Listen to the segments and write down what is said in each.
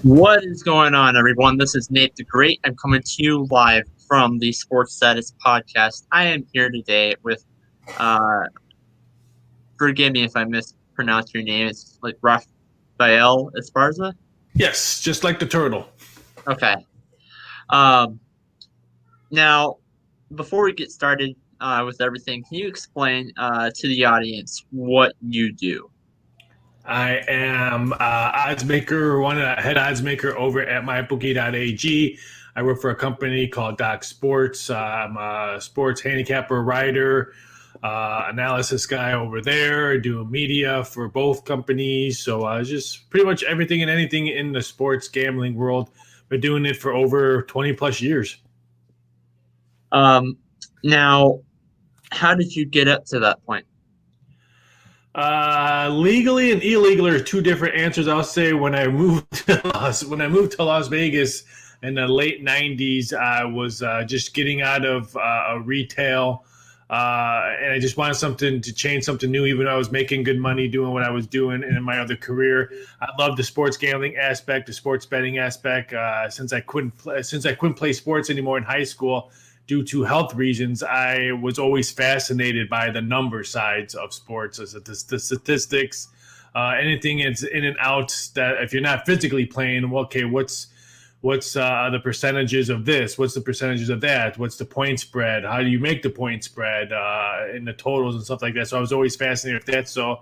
What is going on, everyone? This is Nate the Great. I'm coming to you live from the Sports Status Podcast. I am here today with, uh, forgive me if I mispronounce your name. It's like Rafael Esparza. Yes, just like the turtle. Okay. Um, Now, before we get started with everything, can you explain to the audience what you do? I am odds maker, head odds maker over at mybookie.ag. I work for a company called Doc Sports. I'm a sports handicapper, writer, analysis guy over there. Do media for both companies. So just pretty much everything and anything in the sports gambling world. Been doing it for over 20 plus years. Um, Now, how did you get up to that point? Legally and illegally are two different answers. I'll say when I moved to Las Vegas in the late '90s, I was just getting out of retail, and I just wanted something to change, something new. Even though I was making good money doing what I was doing in my other career, I love the sports gambling aspect, the sports betting aspect. Since I couldn't play sports anymore in high school due to health reasons, I was always fascinated by the number sides of sports, the statistics, anything that's in and out. That if you're not physically playing, well, okay, what's the percentages of this? What's the percentages of that? What's the point spread? How do you make the point spread in the totals and stuff like that? So I was always fascinated with that. So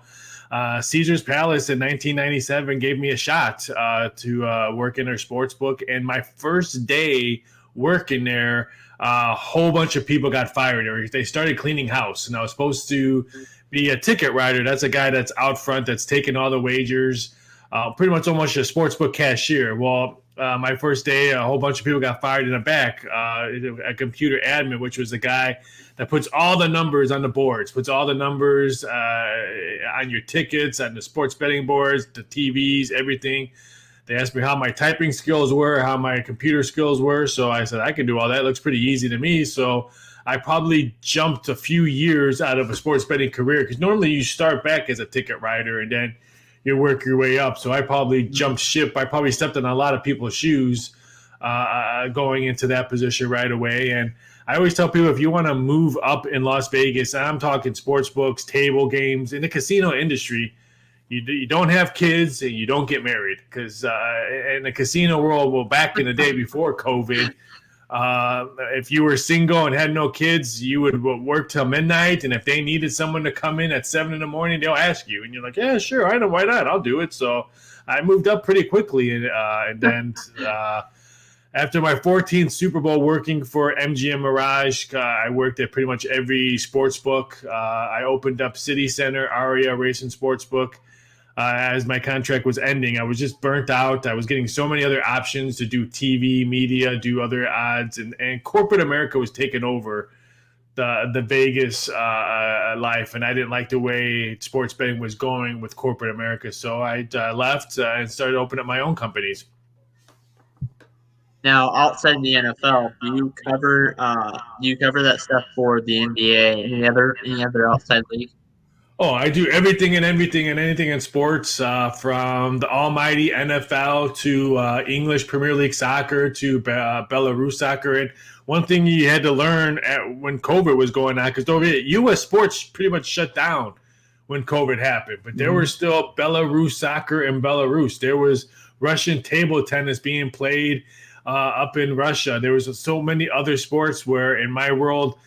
Caesar's Palace in 1997 gave me a shot to work in their sports book, and my first day working there, a whole bunch of people got fired. They started cleaning house, and I was supposed to be a ticket writer. That's a guy that's out front, that's taking all the wagers, pretty much almost a sportsbook cashier. Well, my first day, a whole bunch of people got fired in the back. A computer admin, which was the guy that puts all the numbers on the boards, puts all the numbers on your tickets, on the sports betting boards, the TVs, everything. They asked me how my typing skills were, how my computer skills were. So I said, I can do all that. It looks pretty easy to me. So I probably jumped a few years out of a sports betting career, because normally you start back as a ticket writer and then you work your way up. So I probably jumped ship. I probably stepped in a lot of people's shoes going into that position right away. And I always tell people, if you want to move up in Las Vegas, and I'm talking sports books, table games, in the casino industry, you don't have kids and you don't get married, because in the casino world, well, back in the day before COVID, if you were single and had no kids, you would work till midnight. And if they needed someone to come in at 7 a.m, they'll ask you. And you're like, yeah, sure. I know. Why not? I'll do it. So I moved up pretty quickly. And then after my 14th Super Bowl working for MGM Mirage, I worked at pretty much every sports book. I opened up City Center, Aria Racing Sportsbook. As my contract was ending, I was just burnt out. I was getting so many other options to do TV, media, do other odds, and corporate America was taking over the Vegas life, and I didn't like the way sports betting was going with corporate America. So I left and started opening up my own companies. Now, outside the NFL, do you cover that stuff for the NBA? Any other outside league? Oh, I do everything and anything in sports, from the almighty NFL to English Premier League soccer to Belarus soccer. And one thing you had to learn when COVID was going on, because U.S. sports pretty much shut down when COVID happened, but there were still Belarus soccer in Belarus. There was Russian table tennis being played up in Russia. There was so many other sports where, in my world,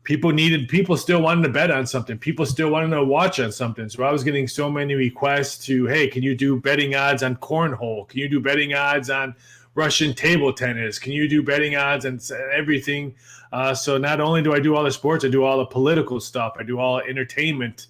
people still wanted to bet on something. People still wanted to watch on something. So I was getting so many requests to, hey, can you do betting odds on cornhole? Can you do betting odds on Russian table tennis? Can you do betting odds on everything? So not only do I do all the sports, I do all the political stuff. I do all entertainment,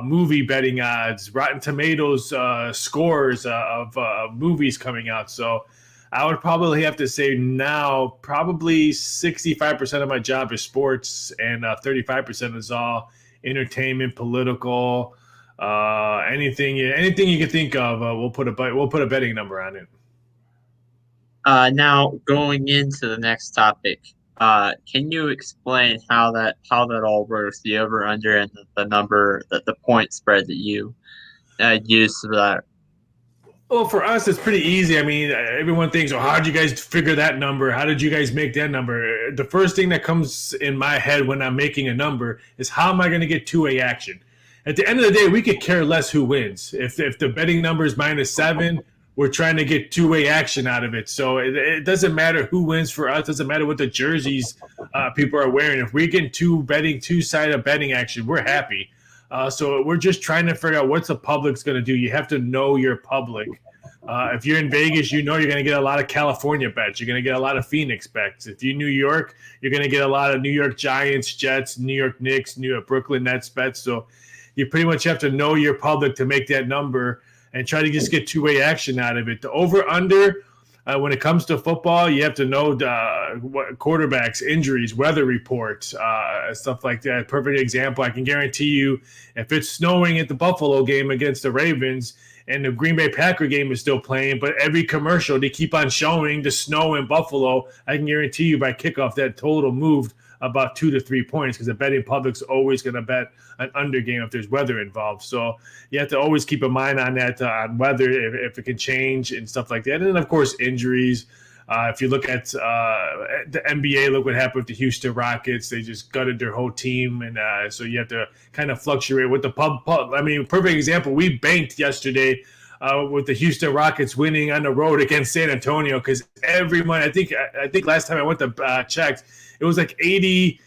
movie betting odds, Rotten Tomatoes scores of movies coming out. So I would probably have to say now probably 65% of my job is sports, and 35% is all entertainment, political, anything you can think of. We'll put a betting number on it. Now, going into the next topic, can you explain how that all works? The over under and the number, the point spread that you use for that. Well, for us, it's pretty easy. I mean, everyone thinks, "Oh, how did you guys figure that number? How did you guys make that number?" The first thing that comes in my head when I'm making a number is, how am I going to get two-way action? At the end of the day, we could care less who wins. If the betting number is -7, we're trying to get two-way action out of it. So it doesn't matter who wins for us. It doesn't matter what the jerseys people are wearing. If we get two-sided betting action, we're happy. So we're just trying to figure out what's the public's going to do. You have to know your public. If you're in Vegas, you know you're going to get a lot of California bets. You're going to get a lot of Phoenix bets. If you're New York, you're going to get a lot of New York Giants, Jets, New York Knicks, New York Brooklyn Nets bets. So you pretty much have to know your public to make that number and try to just get two-way action out of it. The over-under, when it comes to football, you have to know what quarterbacks, injuries, weather reports, stuff like that. Perfect example, I can guarantee you, if it's snowing at the Buffalo game against the Ravens and the Green Bay Packer game is still playing, but every commercial, they keep on showing the snow in Buffalo, I can guarantee you by kickoff that total moved about 2 to 3 points, because the betting public's always going to bet an under game if there's weather involved. So you have to always keep a mind on that, on weather, if it can change and stuff like that. And then, of course, injuries. If you look at the NBA, look what happened with the Houston Rockets. They just gutted their whole team. And so you have to kind of fluctuate with the pub. I mean, perfect example, we banked yesterday with the Houston Rockets winning on the road against San Antonio, because every month, I think last time I went to checked, it was like 80%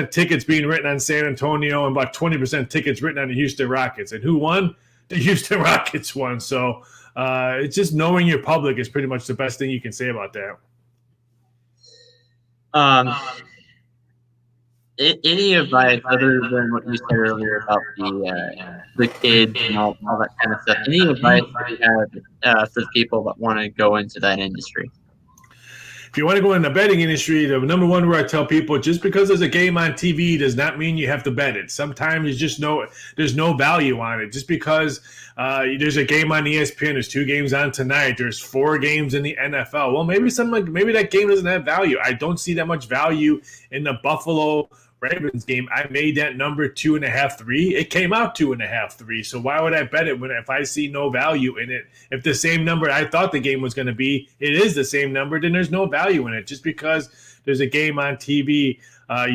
tickets being written on San Antonio and about 20% tickets written on the Houston Rockets. And who won? The Houston Rockets won. So it's just knowing your public is pretty much the best thing you can say about that. Any advice other than what you said earlier about the kids and all that kind of stuff? Any advice that you have for people that want to go into that industry? If you want to go in the betting industry, the number one where I tell people, just because there's a game on TV does not mean you have to bet it. Sometimes there's no value on it. Just because there's a game on ESPN, there's 2 games on tonight, there's 4 games in the NFL. Well, maybe that game doesn't have value. I don't see that much value in the Buffalo Ravens game. I made that number 2.5, 3. It came out 2.5, 3. So why would I bet it if I see no value in it? If the same number I thought the game was going to be, it is the same number, then there's no value in it. Just because there's a game on TV,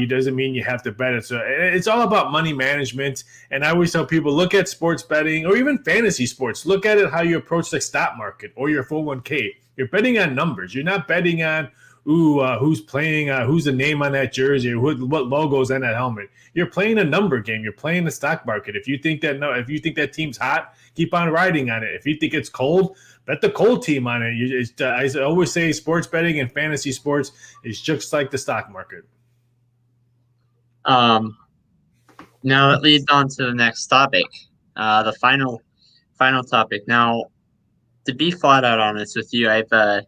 doesn't mean you have to bet it. So it's all about money management. And I always tell people, look at sports betting or even fantasy sports. Look at it how you approach the stock market or your 401k. You're betting on numbers. You're not betting on who's playing, who's the name on that jersey, what logo's on that helmet. You're playing a number game. You're playing the stock market. If you think that team's hot, keep on riding on it. If you think it's cold, bet the cold team on it. I always say sports betting and fantasy sports is just like the stock market. Now that leads on to the next topic, the final topic. Now, to be flat out honest with you, I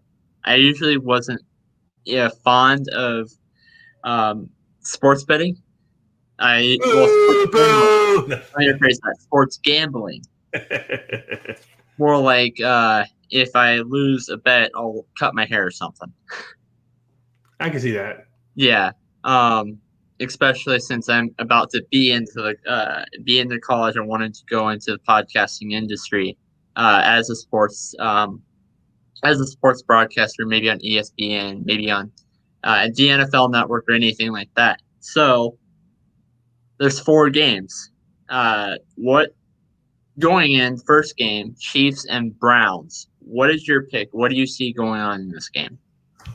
usually wasn't fond of sports betting. Sports gambling. More like if I lose a bet, I'll cut my hair or something. I can see that. Yeah. Especially since I'm about to be into college and wanted to go into the podcasting industry as a sports broadcaster, maybe on ESPN, maybe on the NFL Network or anything like that. So there's 4 games. Going in first game, Chiefs and Browns. What is your pick? What do you see going on in this game?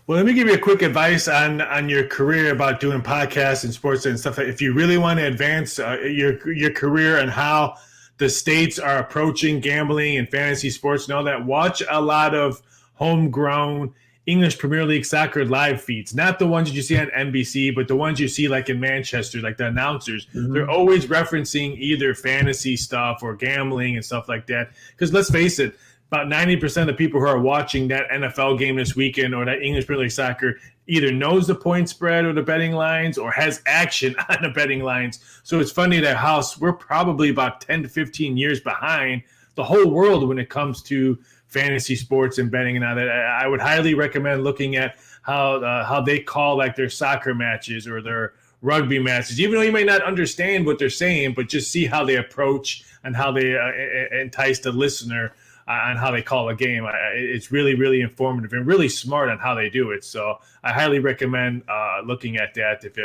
Well, let me give you a quick advice on your career about doing podcasts and sports and stuff. If you really want to advance your career and how the states are approaching gambling and fantasy sports and all that, watch a lot of homegrown English Premier League soccer live feeds. Not the ones that you see on NBC, but the ones you see like in Manchester, like the announcers. Mm-hmm. They're always referencing either fantasy stuff or gambling and stuff like that. Because let's face it, about 90% of the people who are watching that NFL game this weekend or that English Premier League soccer either knows the point spread or the betting lines or has action on the betting lines. So it's funny that we're probably about 10 to 15 years behind the whole world when it comes to fantasy sports and betting and all that. I would highly recommend looking at how they call like their soccer matches or their rugby matches, even though you may not understand what they're saying, but just see how they approach and how they entice the listener. on how they call a game. It's really, really informative and really smart on how they do it. So I highly recommend looking at that if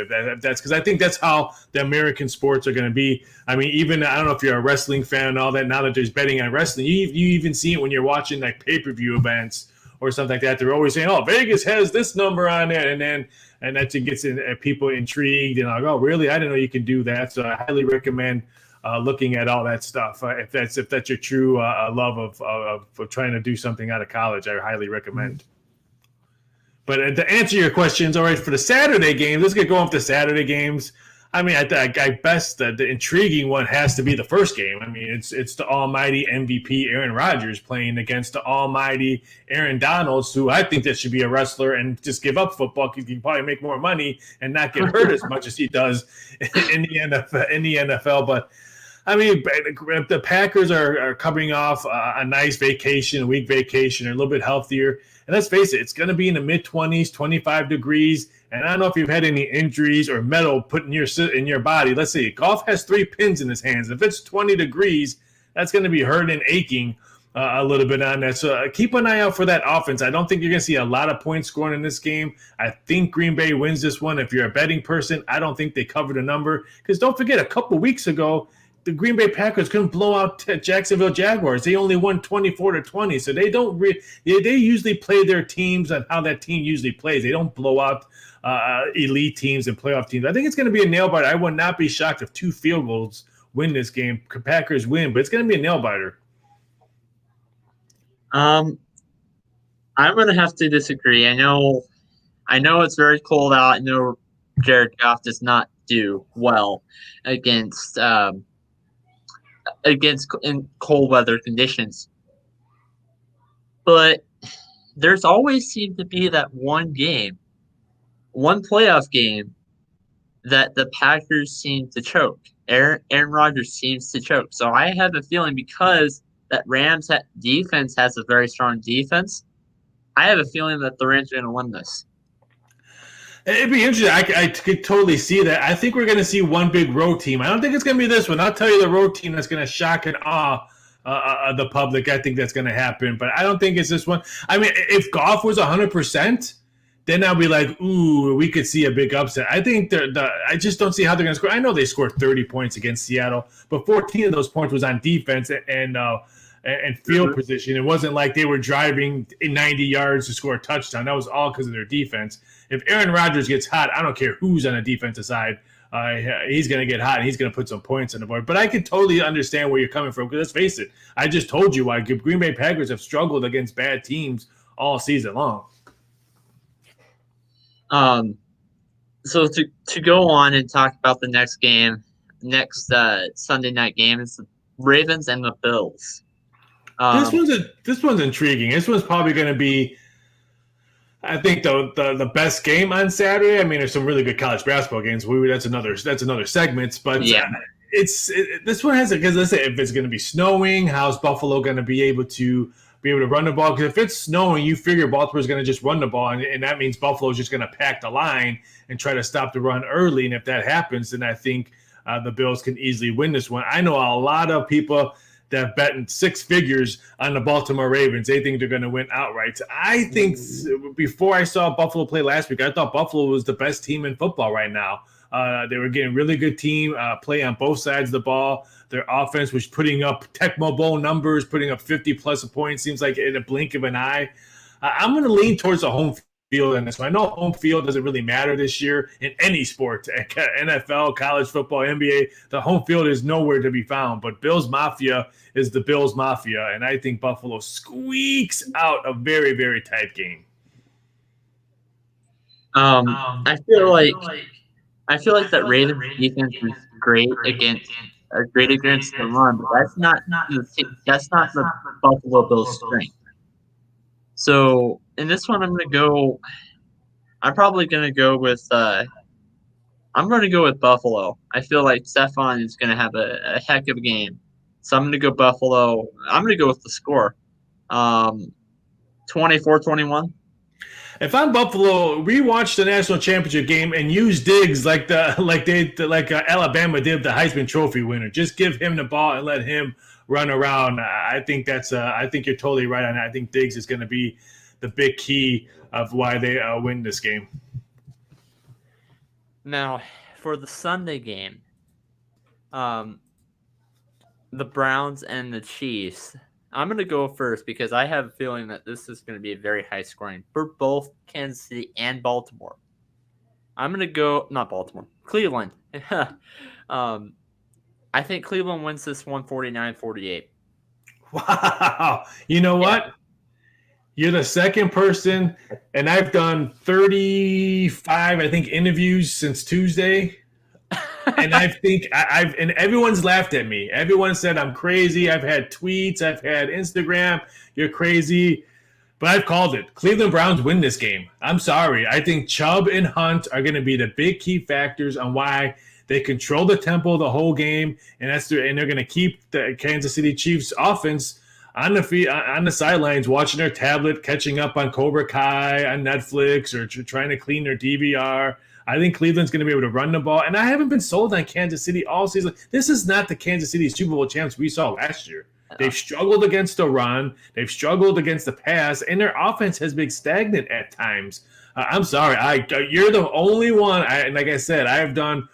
that's because I think that's how the American sports are going to be. I mean, even I don't know if you're a wrestling fan and all that. Now that there's betting on wrestling, you even see it when you're watching like pay-per-view events or something like that. They're always saying, "Oh, Vegas has this number on it," and that gets people intrigued and like, "Oh, really? I didn't know you can do that." So I highly recommend looking at all that stuff. If that's your true love of trying to do something out of college, I highly recommend. But to answer your questions, all right, for the Saturday games, let's get going with the Saturday games. I mean, I best the intriguing one has to be the first game. I mean, it's the almighty MVP Aaron Rodgers playing against the almighty Aaron Donalds, who I think that should be a wrestler and just give up football because he can probably make more money and not get hurt as much as he does in the NFL. But I mean, the Packers are coming off a nice vacation, a week vacation, or a little bit healthier. And let's face it, it's going to be in the mid-20s, 25 degrees. And I don't know if you've had any injuries or metal put in your body. Let's see, Goff has 3 pins in his hands. If it's 20 degrees, that's going to be hurting and aching a little bit on that. So keep an eye out for that offense. I don't think you're going to see a lot of points scored in this game. I think Green Bay wins this one. If you're a betting person, I don't think they covered a number. Because don't forget, a couple weeks ago, the Green Bay Packers couldn't blow out Jacksonville Jaguars. They only won 24-20. So they don't they usually play their teams on how that team usually plays. They don't blow out elite teams and playoff teams. I think it's going to be a nail biter. I would not be shocked if 2 field goals win this game. Packers win, but it's going to be a nail biter. I'm going to have to disagree. I know it's very cold out. I know Jared Goff does not do well against in cold weather conditions. But there's always seemed to be that one playoff game that the Packers seem to choke. Aaron Rodgers seems to choke. So I have a feeling because that Rams defense has a very strong defense, I have a feeling that the Rams are going to win this. It'd be interesting. I could totally see that. I think we're going to see one big road team. I don't think it's going to be this one. I'll tell you the road team that's going to shock and awe the public. I think that's going to happen. But I don't think it's this one. I mean, if Goff was 100%, then I'll be like, ooh, we could see a big upset. I think I just don't see how they're going to score. I know they scored 30 points against Seattle, but 14 of those points was on defense and field position. It wasn't like they were driving 90 yards to score a touchdown. That was all because of their defense. If Aaron Rodgers gets hot, I don't care who's on the defensive side. He's going to get hot, and he's going to put some points on the board. But I can totally understand where you're coming from because let's face it, I just told you why Green Bay Packers have struggled against bad teams all season long. So to go on and talk about the next Sunday night game is the Ravens and the Bills. This one's intriguing. This one's probably going to be, I think, the best game on Saturday. I mean, there's some really good college basketball games. That's another segment. But yeah. This one has it because let's say if it's going to be snowing, how's Buffalo going to be able to run the ball? Because if it's snowing, you figure Baltimore's going to just run the ball, and that means Buffalo's just going to pack the line and try to stop the run early. And if that happens, then I think the Bills can easily win this one. I know a lot of people that bet in 6 figures on the Baltimore Ravens. They think they're going to win outright. I think before I saw Buffalo play last week, I thought Buffalo was the best team in football right now. They were getting really good team play on both sides of the ball. Their offense was putting up Tecmo Bowl numbers, putting up 50-plus points, seems like in a blink of an eye. I'm going to lean towards the home field in this one. I know home field doesn't really matter this year in any sport, NFL, college football, NBA. The home field is nowhere to be found, but Bills Mafia is the Bills Mafia, and I think Buffalo squeaks out a very, very tight game. I feel like that Ravens defense is great against the run, but that's not the Buffalo Bills' strength. So in this one, I'm probably gonna go with Buffalo. I feel like Stephon is gonna have a heck of a game, so I'm gonna go Buffalo. I'm gonna go with the score, 24-21. If I'm Buffalo, rewatch the national championship game and use Diggs like Alabama did the Heisman Trophy winner. Just give him the ball and let him run around. I think I think you're totally right on that. I think Diggs is going to be the big key of why they win this game. Now, for the Sunday game, um, the Browns and the Chiefs. I'm going to go first because I have a feeling that this is going to be a very high scoring for both Kansas City and Baltimore. I'm going to go, not Baltimore, Cleveland. um, I think Cleveland wins this 149-48. Wow. You know Yeah. what? You're the second person, and I've done 35, I think, interviews since Tuesday. And and everyone's laughed at me. Everyone said I'm crazy. I've had tweets, I've had Instagram. You're crazy. But I've called it. Cleveland Browns win this game. I'm sorry. I think Chubb and Hunt are going to be the big key factors on why they control the tempo the whole game, and they're going to keep the Kansas City Chiefs offense on the sidelines, watching their tablet, catching up on Cobra Kai on Netflix, or trying to clean their DVR. I think Cleveland's going to be able to run the ball, and I haven't been sold on Kansas City all season. This is not the Kansas City Super Bowl champs we saw last year. They've struggled against the run. They've struggled against the pass, and their offense has been stagnant at times. I'm sorry. You're the only one. Like I said, I've done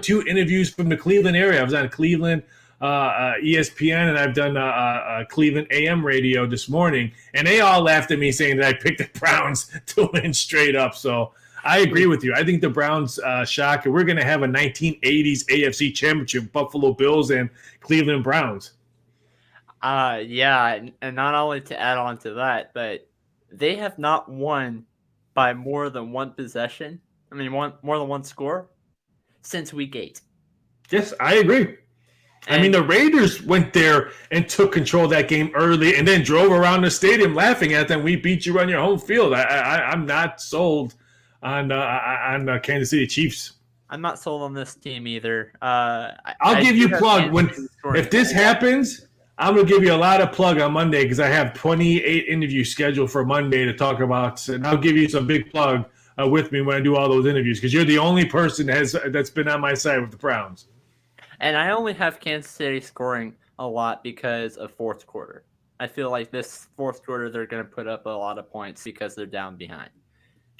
2 interviews from the Cleveland area. I was on Cleveland ESPN, and I've done Cleveland AM radio this morning, and they all laughed at me saying that I picked the Browns to win straight up. So I agree with you. I think the Browns shock, and we're going to have a 1980s AFC Championship, Buffalo Bills and Cleveland Browns. Yeah, and not only to add on to that, but they have not won by more than one possession. I mean, more than one score since week 8. Yes, I agree. I mean, the Raiders went there and took control of that game early, and then drove around the stadium laughing at them. We beat you on your home field. I'm not sold on Kansas City Chiefs. I'm not sold on this team either. I'll give you plug if this happens. I'm going to give you a lot of plug on Monday because I have 28 interviews scheduled for Monday to talk about, and I'll give you some big plug with me when I do all those interviews because you're the only person that's been on my side with the Browns. And I only have Kansas City scoring a lot because of fourth quarter. I feel like this fourth quarter they're going to put up a lot of points because they're down behind.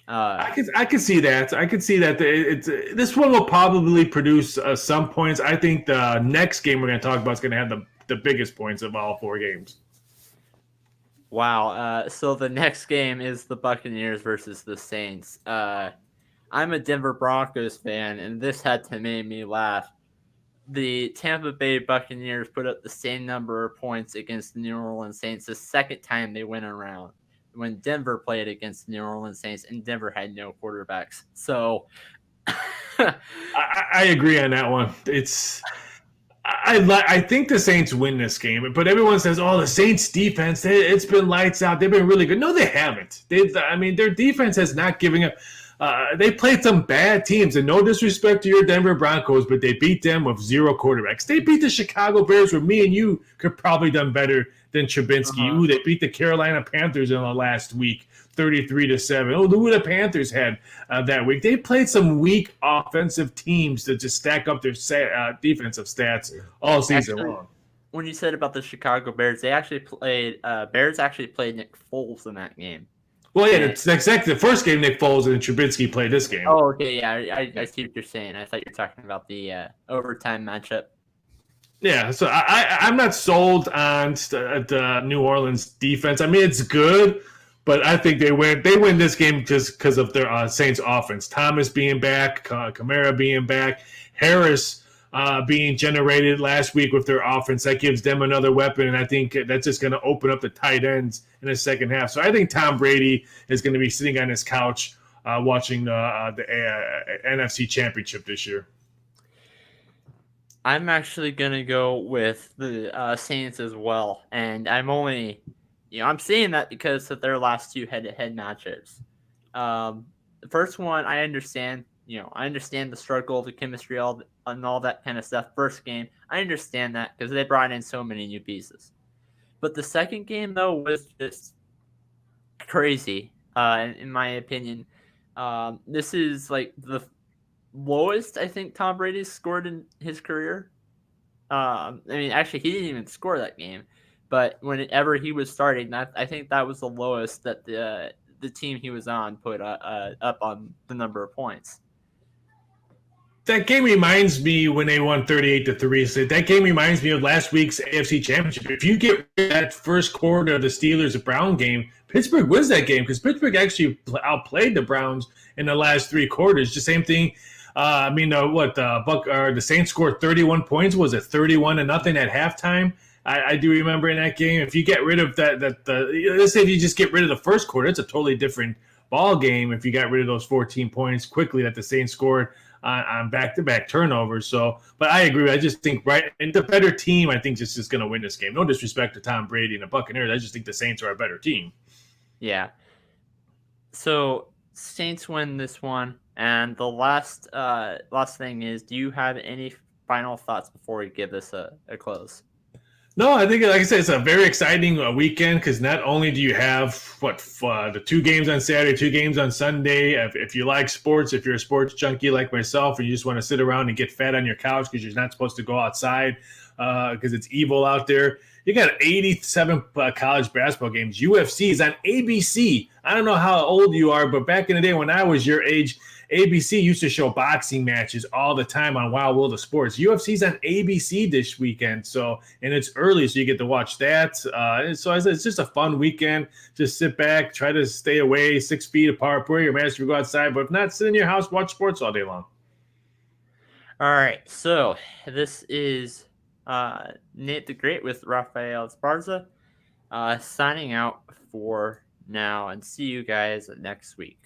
I can see that. I can see that. This one will probably produce some points. I think the next game we're going to talk about is going to have the biggest points of all 4 games. Wow. So the next game is the Buccaneers versus the Saints. I'm a Denver Broncos fan, and this had to make me laugh. The Tampa Bay Buccaneers put up the same number of points against the New Orleans Saints the second time they went around when Denver played against the New Orleans Saints, and Denver had no quarterbacks. So I agree on that one. I think the Saints win this game, but everyone says, "Oh, the Saints defense, it's been lights out. They've been really good." No, they haven't. Their defense has not given up. They played some bad teams, and no disrespect to your Denver Broncos, but they beat them with 0 quarterbacks. They beat the Chicago Bears, where me and you could probably done better than Trubinsky. Ooh, they beat the Carolina Panthers in the last week, 33-7. Oh, who the Panthers had that week? They played some weak offensive teams to just stack up their defensive stats all season long. When you said about the Chicago Bears, they actually played. Bears actually played Nick Foles in that game. Well, yeah, it's exactly the first game Nick Foles and Trubinsky played this game. Oh, okay, yeah, I see what you're saying. I thought you were talking about the overtime matchup. Yeah, so I'm not sold on the New Orleans defense. I mean, it's good, but I think they win this game just because of their Saints offense. Thomas being back, Kamara being back, Harris being generated last week with their offense. That gives them another weapon, and I think that's just going to open up the tight ends in the second half. So I think Tom Brady is going to be sitting on his couch watching the NFC Championship this year. I'm actually going to go with the Saints as well, and I'm saying that because of their last 2 head-to-head matchups. The first one, I understand the struggle, the chemistry, and all that kind of stuff. First game, I understand that because they brought in so many new pieces. But the second game, though, was just crazy, in my opinion. This is like the lowest I think Tom Brady's scored in his career. I mean, actually, he didn't even score that game, but whenever he was starting, I think that was the lowest that the team he was on put up on the number of points. That game reminds me when they won 38-3. So that game reminds me of last week's AFC Championship. If you get that first quarter of the Steelers Brown game, Pittsburgh wins that game because Pittsburgh actually outplayed the Browns in the last three quarters. The same thing. The Saints scored 31 points. Was it 31-0 at halftime? I do remember in that game. If you get rid of let's say if you just get rid of the first quarter, it's a totally different ball game. If you got rid of those 14 points quickly that the Saints scored on back-to-back turnovers. So, but I agree. I just think and the better team, I think, just is going to win this game. No disrespect to Tom Brady and the Buccaneers. I just think the Saints are a better team. Yeah. So Saints win this one, and the last thing is, do you have any final thoughts before we give this a close? No, I think, like I said, it's a very exciting weekend because not only do you have the 2 games on Saturday, 2 games on Sunday. If you like sports, if you're a sports junkie like myself, and you just want to sit around and get fat on your couch because you're not supposed to go outside because it's evil out there, you got 87 college basketball games. UFC is on ABC. I don't know how old you are, but back in the day when I was your age, ABC used to show boxing matches all the time on Wild World of Sports. UFC's on ABC this weekend, and it's early, so you get to watch that. So it's just a fun weekend. Just sit back, try to stay away 6 feet apart, wear your mask if you go outside, but if not, sit in your house, watch sports all day long. All right, so this is Nate the Great with Rafael Esparza signing out for now, and see you guys next week.